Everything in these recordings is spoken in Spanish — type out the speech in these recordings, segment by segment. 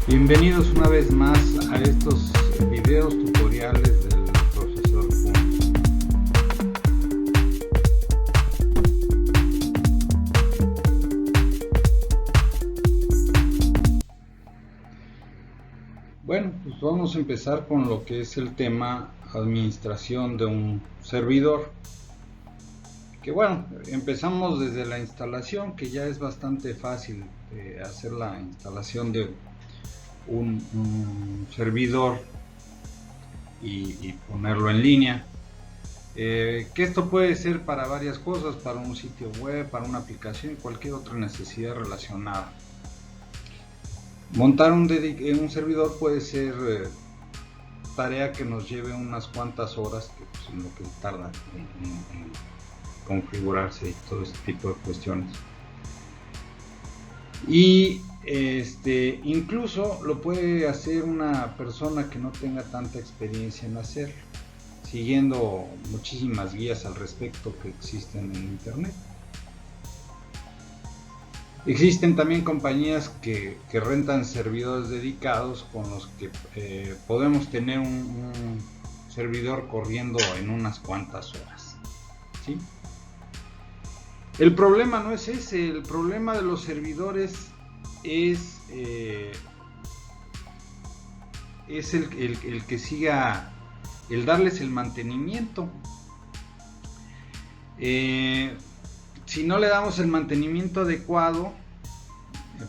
Bienvenidos una vez más a estos videos tutoriales del profesor Kun. Bueno, pues vamos a empezar con lo que es el tema administración de un servidor. Que bueno, empezamos desde la instalación, que ya es bastante fácil hacer la instalación de un servidor y ponerlo en línea. Que esto puede ser para varias cosas, para un sitio web, para una aplicación y cualquier otra necesidad relacionada. Montar un servidor puede ser tarea que nos lleve unas cuantas horas, que pues, en lo que tarda en configurarse y todo este tipo de cuestiones. Y incluso lo puede hacer una persona que no tenga tanta experiencia en hacerlo, siguiendo muchísimas guías al respecto que existen en internet. Existen también compañías que rentan servidores dedicados con los que podemos tener un servidor corriendo en unas cuantas horas, ¿sí? El problema no es ese, el problema de los servidores es el que siga, el darles el mantenimiento. Si no le damos el mantenimiento adecuado,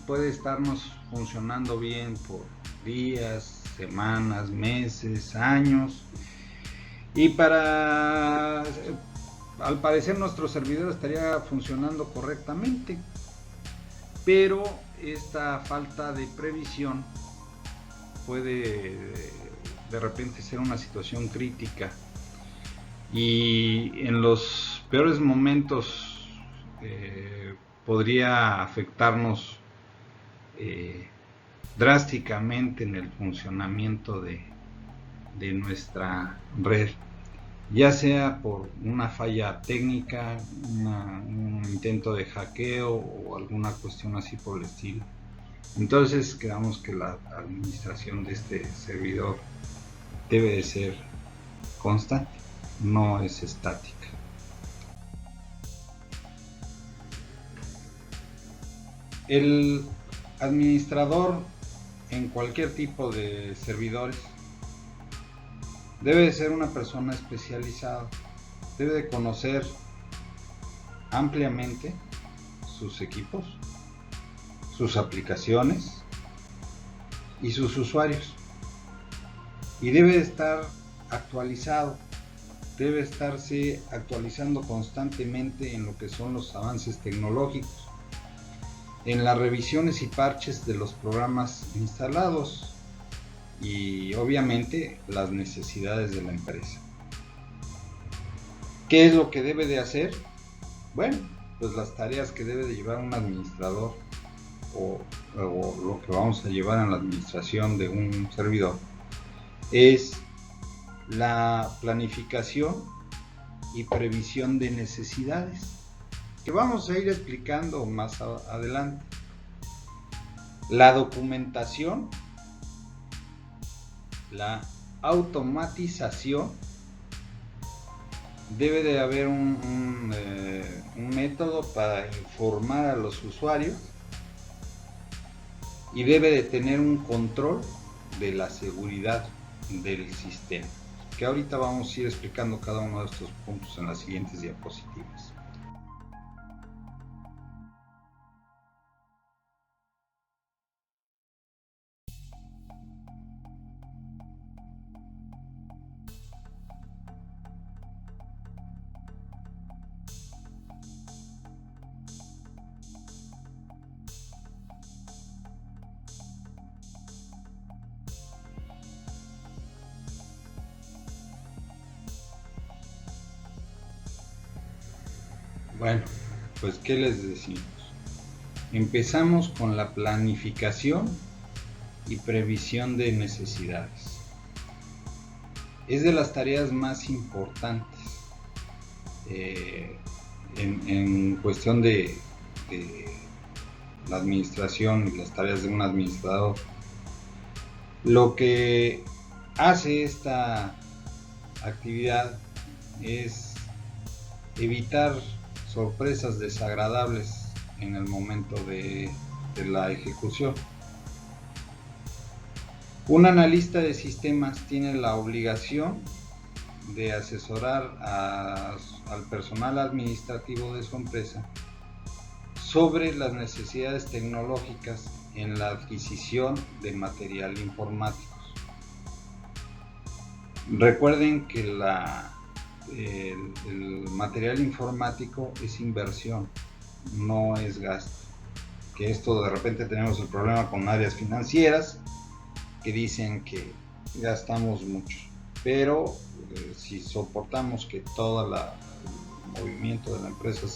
puede estarnos funcionando bien por días, semanas, meses, años, y al parecer nuestro servidor estaría funcionando correctamente, pero esta falta de previsión puede de repente ser una situación crítica, y en los peores momentos podría afectarnos drásticamente en el funcionamiento de nuestra red, ya sea por una falla técnica, un intento de hackeo o alguna cuestión así por el estilo. Entonces quedamos que la administración de este servidor debe de ser constante, no es estática. El administrador en cualquier tipo de servidores debe de ser una persona especializada, debe de conocer ampliamente sus equipos, sus aplicaciones y sus usuarios, y debe de estar actualizado, debe estarse actualizando constantemente en lo que son los avances tecnológicos, en las revisiones y parches de los programas instalados y obviamente las necesidades de la empresa. ¿Qué es lo que debe de hacer? Bueno, pues las tareas que debe de llevar un administrador o lo que vamos a llevar en la administración de un servidor es la planificación y previsión de necesidades, que vamos a ir explicando más adelante. La documentación, la automatización, debe de haber un método para informar a los usuarios, y debe de tener un control de la seguridad del sistema, que ahorita vamos a ir explicando cada uno de estos puntos en las siguientes diapositivas. Bueno, pues ¿qué les decimos? Empezamos con la planificación y previsión de necesidades. Es de las tareas más importantes en cuestión de la administración y las tareas de un administrador. Lo que hace esta actividad es evitar sorpresas desagradables en el momento de la ejecución. Un analista de sistemas tiene la obligación de asesorar al personal administrativo de su empresa sobre las necesidades tecnológicas en la adquisición de material informático. Recuerden que el material informático es inversión, no es gasto. Que esto de repente tenemos el problema con áreas financieras que dicen que gastamos mucho, pero si soportamos que todo el movimiento de la empresa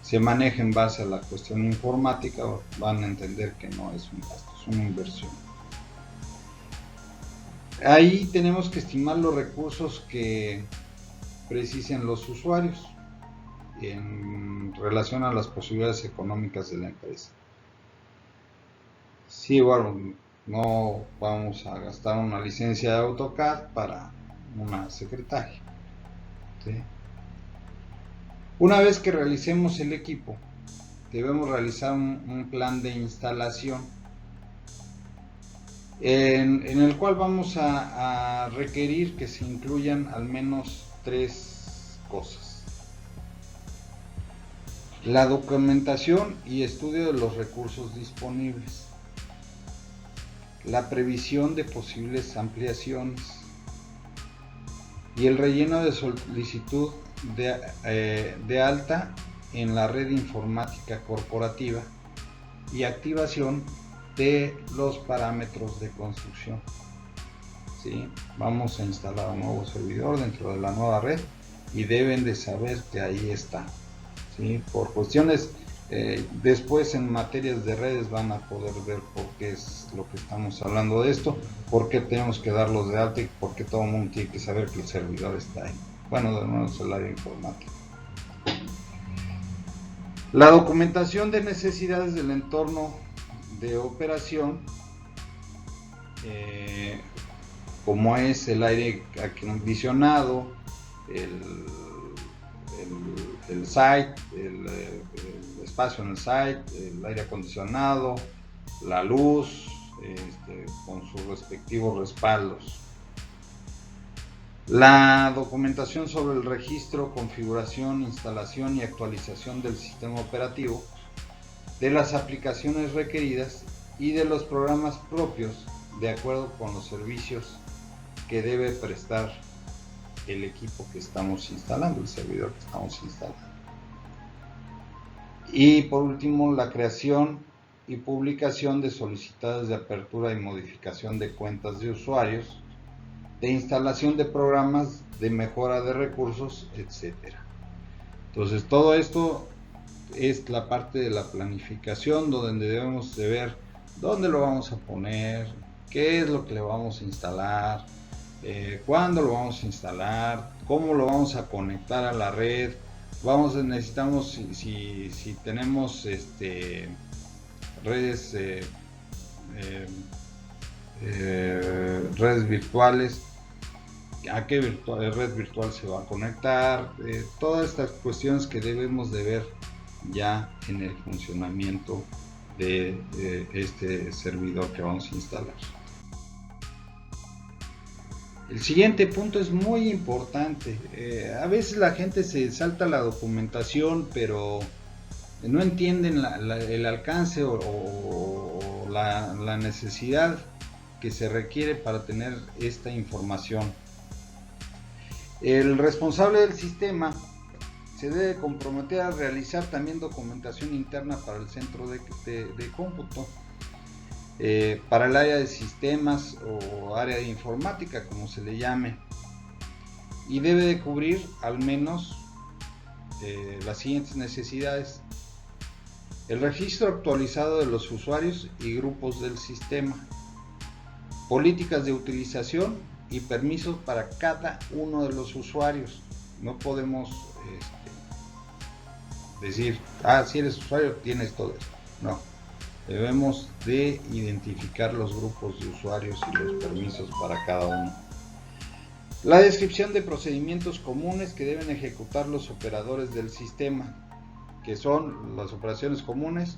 se maneje en base a la cuestión informática, van a entender que no es un gasto, es una inversión. Ahí tenemos que estimar los recursos que precisen los usuarios en relación a las posibilidades económicas de la empresa. Sí, bueno, no vamos a gastar una licencia de AutoCAD para una secretaria, ¿sí? Una vez que realicemos el equipo, debemos realizar un plan de instalación en el cual vamos a requerir que se incluyan al menos 3 cosas: la documentación y estudio de los recursos disponibles, la previsión de posibles ampliaciones y el relleno de solicitud de alta en la red informática corporativa y activación de los parámetros de construcción. ¿Sí? Vamos a instalar un nuevo servidor dentro de la nueva red y deben de saber que ahí está. ¿Sí? Por cuestiones, después en materias de redes van a poder ver por qué es lo que estamos hablando de esto, por qué tenemos que darlos de alta y por qué todo el mundo tiene que saber que el servidor está ahí. Bueno, de nuevo es el área informática. La documentación de necesidades del entorno de operación, como es el aire acondicionado, el site, el espacio en el site, el aire acondicionado, la luz, con sus respectivos respaldos. La documentación sobre el registro, configuración, instalación y actualización del sistema operativo, de las aplicaciones requeridas y de los programas propios de acuerdo con los servicios que debe prestar el equipo que estamos instalando, el servidor que estamos instalando. Y por último, la creación y publicación de solicitudes de apertura y modificación de cuentas de usuarios, de instalación de programas, de mejora de recursos, etc. Entonces todo esto es la parte de la planificación, donde debemos de ver dónde lo vamos a poner, qué es lo que le vamos a instalar, cuándo lo vamos a instalar, cómo lo vamos a conectar a la red. Necesitamos, si tenemos redes redes virtuales, a qué red virtual se va a conectar, todas estas cuestiones que debemos de ver ya en el funcionamiento de este servidor que vamos a instalar. El siguiente punto es muy importante. A veces la gente se salta la documentación, pero no entienden el alcance o la necesidad que se requiere para tener esta información. El responsable del sistema se debe comprometer a realizar también documentación interna para el centro de cómputo, para el área de sistemas o área de informática, como se le llame, y debe de cubrir al menos las siguientes necesidades: el registro actualizado de los usuarios y grupos del sistema, políticas de utilización y permisos para cada uno de los usuarios. No podemos decir, si eres usuario tienes todo esto. No, Debemos de identificar los grupos de usuarios y los permisos para cada uno. La descripción de procedimientos comunes que deben ejecutar los operadores del sistema, que son las operaciones comunes,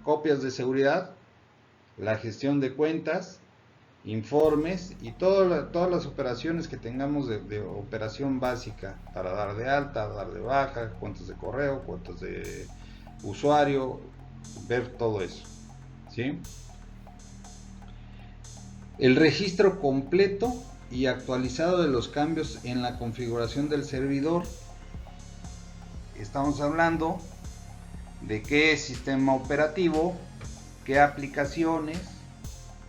copias de seguridad, la gestión de cuentas, informes y todas las operaciones que tengamos de operación básica para dar de alta, dar de baja, cuentas de correo, cuentas de usuario, ver todo eso, ¿sí? El registro completo y actualizado de los cambios en la configuración del servidor. Estamos hablando de qué sistema operativo, qué aplicaciones,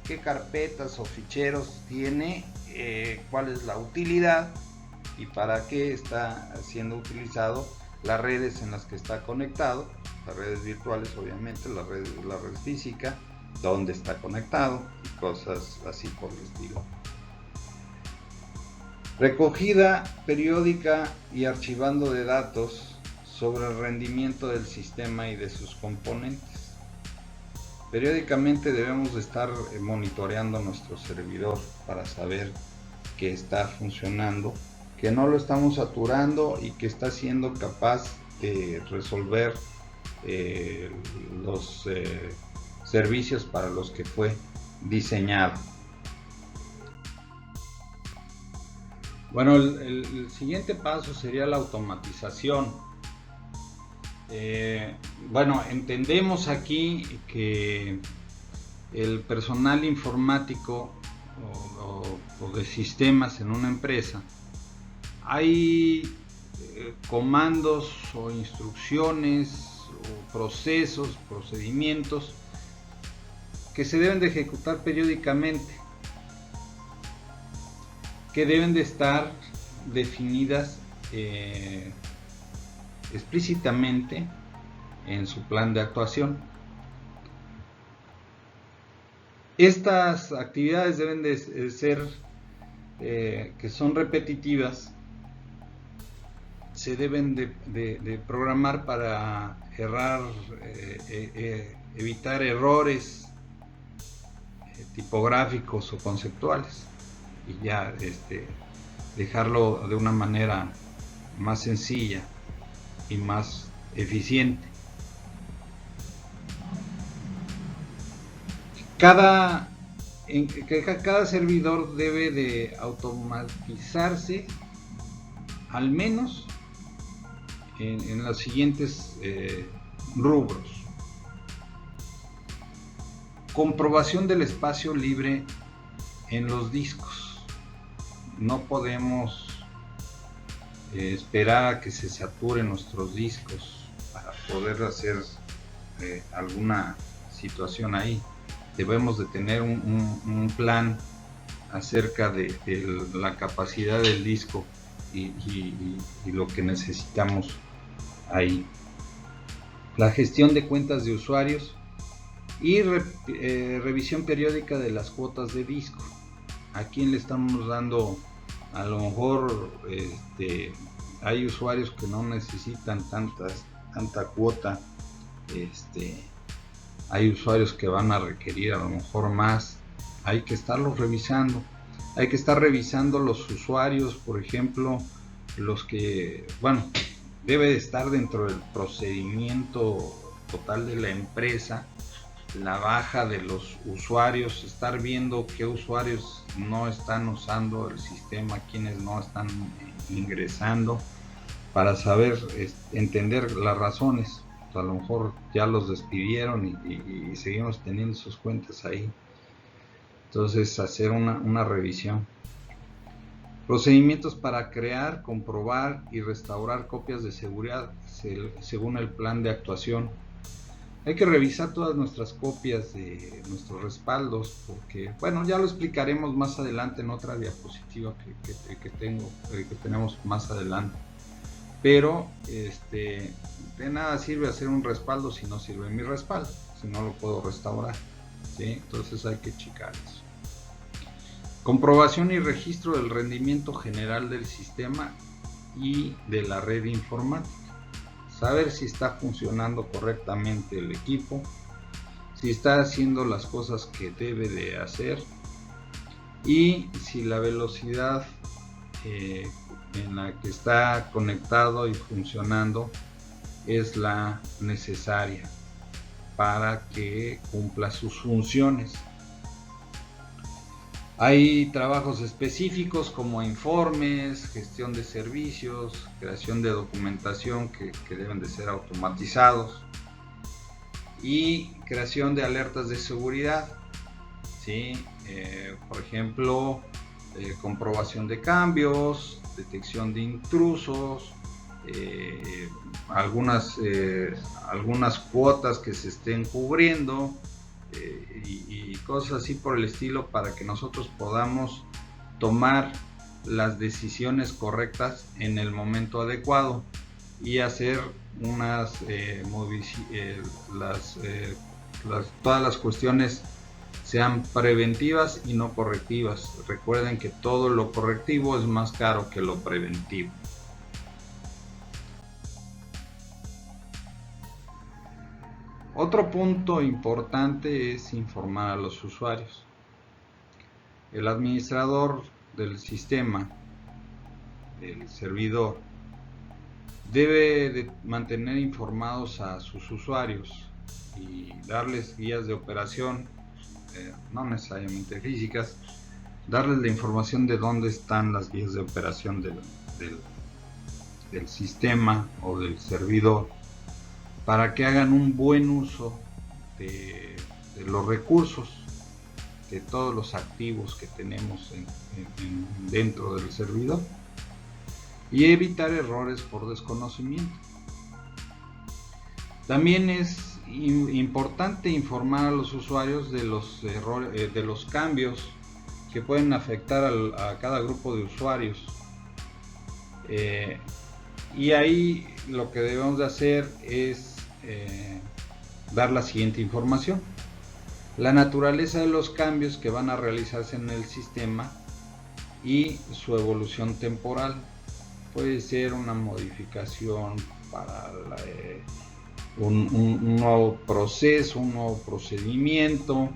qué carpetas o ficheros tiene, cuál es la utilidad y para qué está siendo utilizado, las redes en las que está conectado, las redes virtuales obviamente, la red física, dónde está conectado y cosas así por el estilo. Recogida periódica y archivando de datos sobre el rendimiento del sistema y de sus componentes. Periódicamente debemos de estar monitoreando nuestro servidor para saber que está funcionando, que no lo estamos saturando y que está siendo capaz de resolver los servicios para los que fue diseñado. Bueno, el siguiente paso sería la automatización. Bueno, entendemos aquí que el personal informático o de sistemas en una empresa, hay comandos o instrucciones o procesos, procedimientos que se deben de ejecutar periódicamente, que deben de estar definidas explícitamente en su plan de actuación. Estas actividades deben de ser que son repetitivas, se deben de programar para evitar errores tipográficos o conceptuales y ya dejarlo de una manera más sencilla y más eficiente. Cada servidor debe de automatizarse al menos en los siguientes rubros. Comprobación del espacio libre en los discos. No podemos esperar a que se saturen nuestros discos para poder hacer alguna situación ahí. Debemos de tener un plan acerca de la capacidad del disco y lo que necesitamos ahí. La gestión de cuentas de usuarios y revisión periódica de las cuotas de disco. ¿A quién le estamos dando? A lo mejor hay usuarios que no necesitan tanta cuota, hay usuarios que van a requerir a lo mejor más. Hay que estarlos revisando. Hay que estar revisando los usuarios, por ejemplo, los que, bueno, debe de estar dentro del procedimiento total de la empresa, la baja de los usuarios, estar viendo qué usuarios no están usando el sistema, quienes no están ingresando, para saber, entender las razones. A lo mejor ya los despidieron y seguimos teniendo sus cuentas ahí. Entonces, hacer una revisión. Procedimientos para crear, comprobar y restaurar copias de seguridad según el plan de actuación. Hay que revisar todas nuestras copias de nuestros respaldos, porque, bueno, ya lo explicaremos más adelante en otra diapositiva que tenemos más adelante. Pero de nada sirve hacer un respaldo si no sirve mi respaldo, si no lo puedo restaurar, ¿sí? Entonces hay que checar eso. Comprobación y registro del rendimiento general del sistema y de la red informática. Saber si está funcionando correctamente el equipo, si está haciendo las cosas que debe de hacer y si la velocidad en la que está conectado y funcionando es la necesaria para que cumpla sus funciones. Hay trabajos específicos como informes, gestión de servicios, creación de documentación que deben de ser automatizados y creación de alertas de seguridad, ¿sí? Por ejemplo, comprobación de cambios, detección de intrusos, algunas cuotas que se estén cubriendo, y cosas así por el estilo, para que nosotros podamos tomar las decisiones correctas en el momento adecuado y hacer todas las cuestiones sean preventivas y no correctivas. Recuerden que todo lo correctivo es más caro que lo preventivo. Otro punto importante es informar a los usuarios. El administrador del sistema, el servidor, debe de mantener informados a sus usuarios y darles guías de operación, no necesariamente físicas, darles la información de dónde están las guías de operación del sistema o del servidor, para que hagan un buen uso de los recursos, de todos los activos que tenemos dentro del servidor, y evitar errores por desconocimiento. También es importante informar a los usuarios de los errores, de los cambios que pueden afectar a cada grupo de usuarios. Y ahí lo que debemos de hacer es dar la siguiente información: la naturaleza de los cambios que van a realizarse en el sistema y su evolución temporal. Puede ser una modificación para un nuevo proceso, un nuevo procedimiento,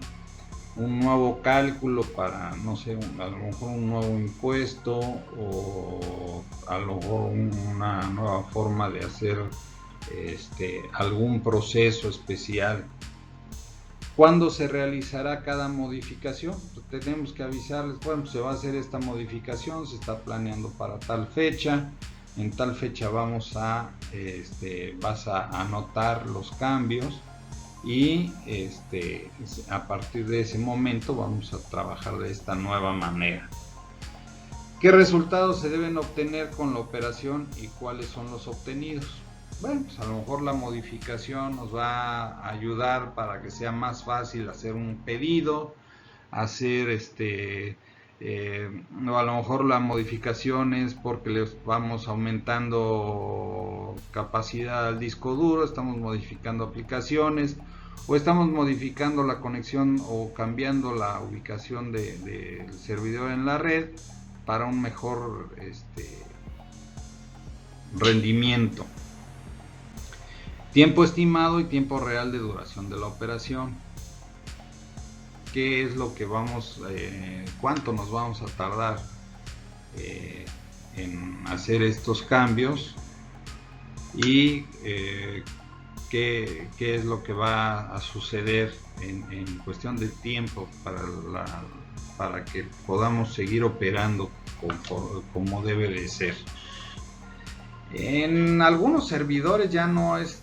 un nuevo cálculo para, no sé, a lo mejor un nuevo impuesto, o a lo mejor una nueva forma de hacer algún proceso especial. ¿Cuándo se realizará cada modificación? Pues tenemos que avisarles, bueno, se va a hacer esta modificación, se está planeando para tal fecha, en tal fecha vas a anotar los cambios, y a partir de ese momento vamos a trabajar de esta nueva manera. ¿Qué resultados se deben obtener con la operación y cuáles son los obtenidos? Bueno, pues a lo mejor la modificación nos va a ayudar para que sea más fácil hacer un pedido, hacer o a lo mejor la modificación es porque les vamos aumentando capacidad al disco duro, estamos modificando aplicaciones, o estamos modificando la conexión o cambiando la ubicación del servidor en la red para un mejor rendimiento. Tiempo estimado y tiempo real de duración de la operación. ¿Qué es lo que cuánto nos vamos a tardar en hacer estos cambios? Y qué es lo que va a suceder en cuestión de tiempo para que podamos seguir operando como debe de ser. En algunos servidores ya no es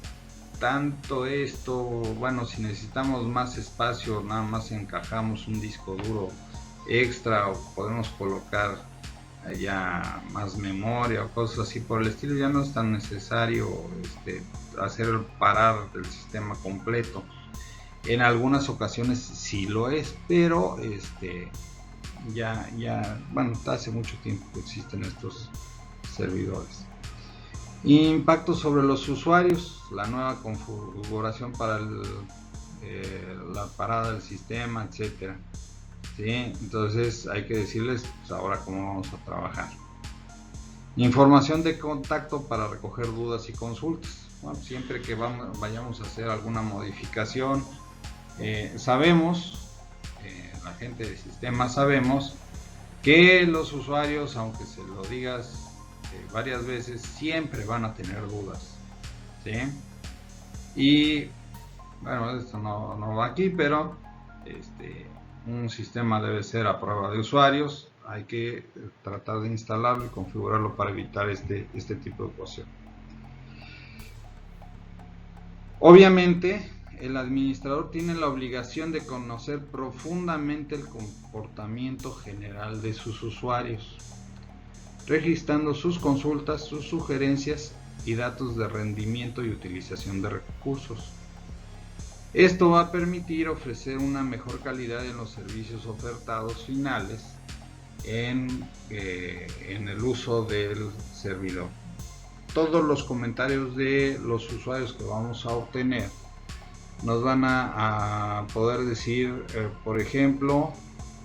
tanto esto. Bueno, si necesitamos más espacio, nada más encajamos un disco duro extra, o podemos colocar ya más memoria o cosas así por el estilo. Ya no es tan necesario hacer parar el sistema completo. En algunas ocasiones sí lo es, pero bueno, hace mucho tiempo que existen estos servidores. Impacto sobre los usuarios, la nueva configuración para la parada del sistema, etcétera. ¿Sí? Entonces hay que decirles pues, ahora cómo vamos a trabajar. Información de contacto para recoger dudas y consultas. Bueno, siempre que vayamos a hacer alguna modificación, Sabemos, la gente de sistemas sabemos que los usuarios, aunque se lo digas varias veces, siempre van a tener dudas, ¿sí? Y bueno, esto no va aquí, pero un sistema debe ser a prueba de usuarios. Hay que tratar de instalarlo y configurarlo para evitar este tipo de ecuación. Obviamente, el administrador tiene la obligación de conocer profundamente el comportamiento general de sus usuarios, registrando sus consultas, sus sugerencias y datos de rendimiento y utilización de recursos. Esto va a permitir ofrecer una mejor calidad en los servicios ofertados finales en el uso del servidor. Todos los comentarios de los usuarios que vamos a obtener nos van a poder decir, por ejemplo,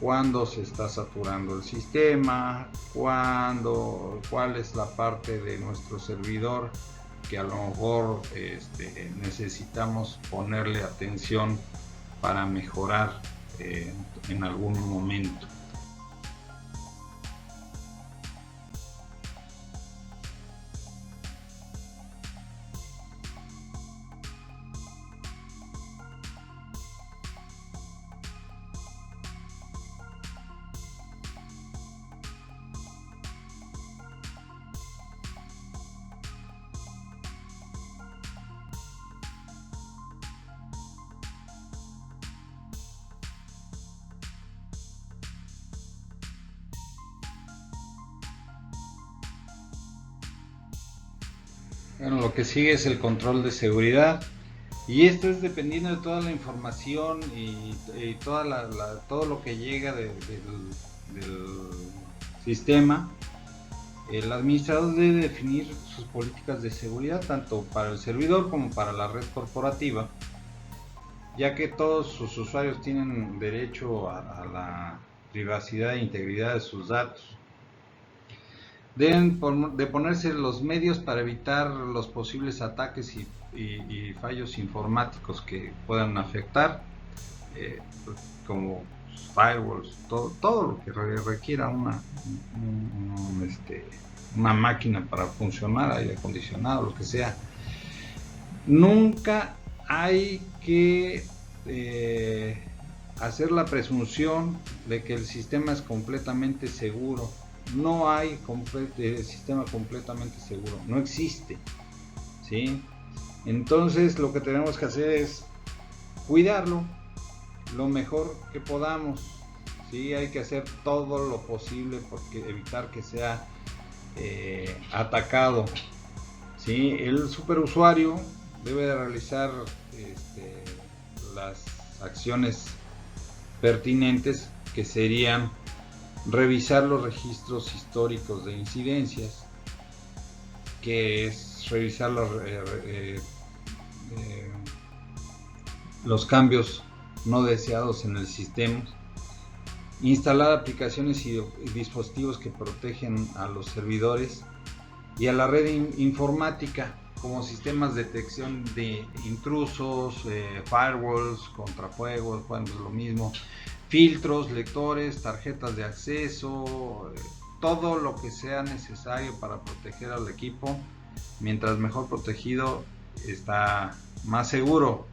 cuándo se está saturando el sistema, cuál es la parte de nuestro servidor que a lo mejor necesitamos ponerle atención para mejorar en algún momento. Bueno, lo que sigue es el control de seguridad, y esto es dependiendo de toda la información y todo lo que llega del sistema. El administrador debe definir sus políticas de seguridad tanto para el servidor como para la red corporativa, ya que todos sus usuarios tienen derecho a la privacidad e integridad de sus datos. Deben de ponerse los medios para evitar los posibles ataques y fallos informáticos que puedan afectar, como firewalls, todo lo que requiera una máquina para funcionar, aire acondicionado, lo que sea. Nunca hay que hacer la presunción de que el sistema es completamente seguro. No hay sistema completamente seguro, no existe, ¿sí? Entonces lo que tenemos que hacer es cuidarlo lo mejor que podamos, ¿sí? Hay que hacer todo lo posible porque evitar que sea atacado, ¿sí? El superusuario debe de realizar las acciones pertinentes, que serían revisar los registros históricos de incidencias, que es revisar los cambios no deseados en el sistema, instalar aplicaciones y dispositivos que protegen a los servidores y a la red informática, como sistemas de detección de intrusos, firewalls, contrafuegos, bueno, es lo mismo, filtros, lectores, tarjetas de acceso, todo lo que sea necesario para proteger al equipo. Mientras mejor protegido, está más seguro.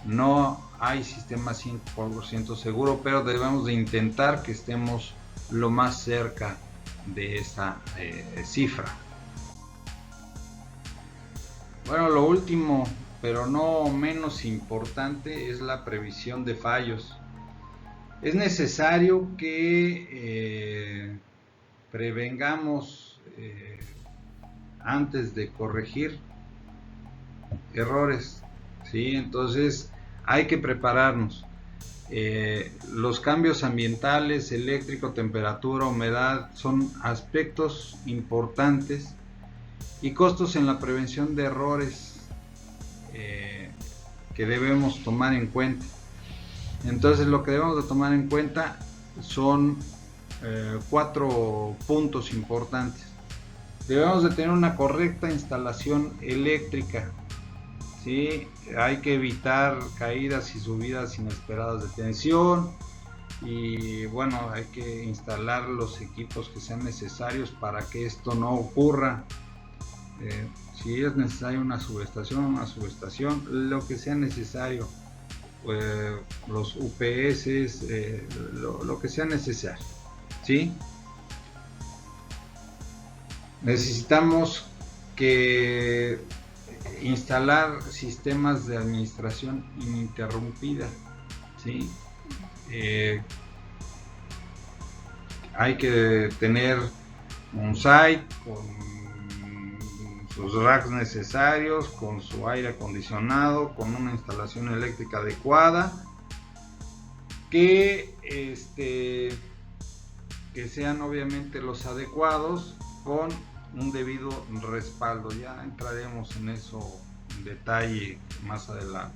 No hay sistema 100% seguro, pero debemos de intentar que estemos lo más cerca de esa cifra. Bueno, lo último, pero no menos importante, es la previsión de fallos. Es necesario que prevengamos antes de corregir errores, ¿sí? Entonces hay que prepararnos. Los cambios ambientales, eléctrico, temperatura, humedad, son aspectos importantes, y costos en la prevención de errores que debemos tomar en cuenta. Entonces lo que debemos de tomar en cuenta son 4 puntos importantes. Debemos de tener una correcta instalación eléctrica, ¿sí? Hay que evitar caídas y subidas inesperadas de tensión. Y bueno, hay que instalar los equipos que sean necesarios para que esto no ocurra. Si es necesario una subestación, lo que sea necesario, los UPS, lo que sea necesario, ¿sí? Necesitamos que instalar sistemas de administración ininterrumpida, ¿sí? Hay que tener un site con sus racks necesarios, con su aire acondicionado, con una instalación eléctrica adecuada, que sean obviamente los adecuados, con un debido respaldo. Ya entraremos en eso en detalle más adelante.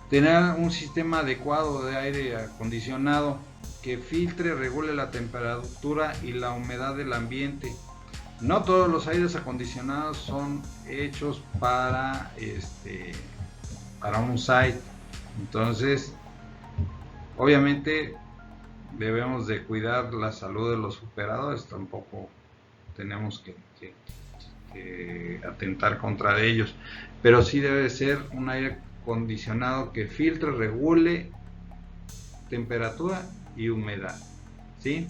Tener un sistema adecuado de aire acondicionado que filtre, regule la temperatura y la humedad del ambiente. No todos los aires acondicionados son hechos para un site. Entonces, obviamente debemos de cuidar la salud de los operadores. Tampoco tenemos que atentar contra ellos, pero sí debe ser un aire acondicionado que filtre, regule temperatura y humedad, ¿sí?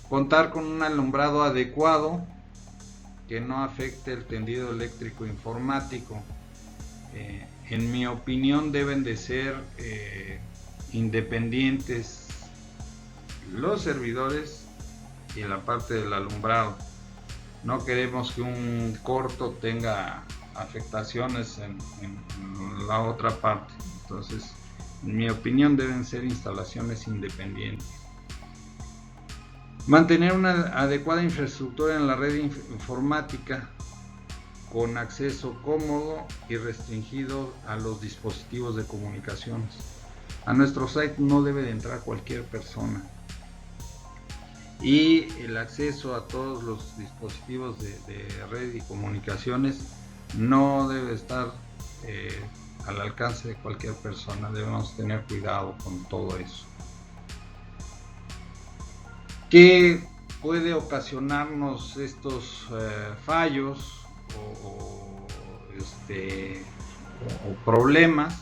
Contar con un alumbrado adecuado que no afecte el tendido eléctrico informático. En mi opinión deben de ser independientes los servidores y la parte del alumbrado. No queremos que un corto tenga afectaciones en la otra parte. Entonces, en mi opinión deben ser instalaciones independientes. Mantener una adecuada infraestructura en la red informática con acceso cómodo y restringido a los dispositivos de comunicaciones. A nuestro site no debe de entrar cualquier persona. Y el acceso a todos los dispositivos de red y comunicaciones no debe estar al alcance de cualquier persona. Debemos tener cuidado con todo eso. ¿Qué puede ocasionarnos estos fallos o problemas?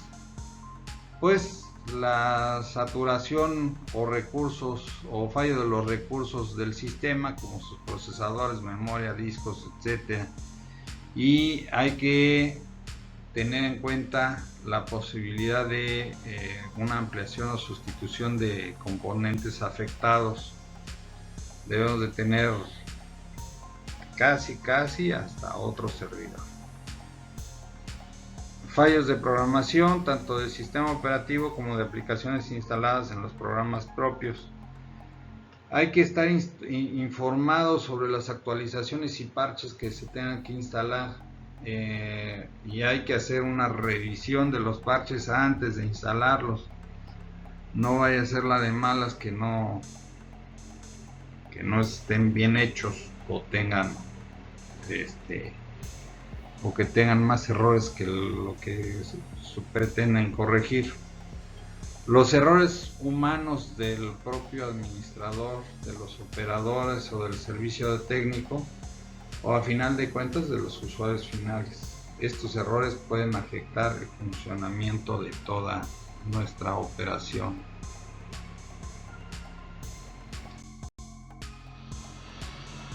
Pues la saturación o recursos o fallo de los recursos del sistema, como sus procesadores, memoria, discos, etcétera. Y hay que tener en cuenta la posibilidad de una ampliación o sustitución de componentes afectados. Debemos de tener casi hasta otro servidor. Fallos de programación, tanto del sistema operativo como de aplicaciones instaladas en los programas propios. Hay que estar informados sobre las actualizaciones y parches que se tengan que instalar, y hay que hacer una revisión de los parches antes de instalarlos. No vaya a ser la de malas que no estén bien hechos o tengan o que tengan más errores que lo que se pretenden corregir. Los errores humanos del propio administrador, de los operadores o del servicio técnico, o a final de cuentas de los usuarios finales. Estos errores pueden afectar el funcionamiento de toda nuestra operación.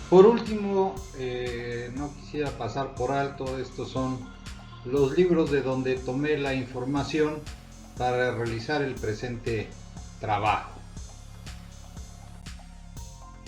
Por último, no quisiera pasar por alto, estos son los libros de donde tomé la información para realizar el presente trabajo.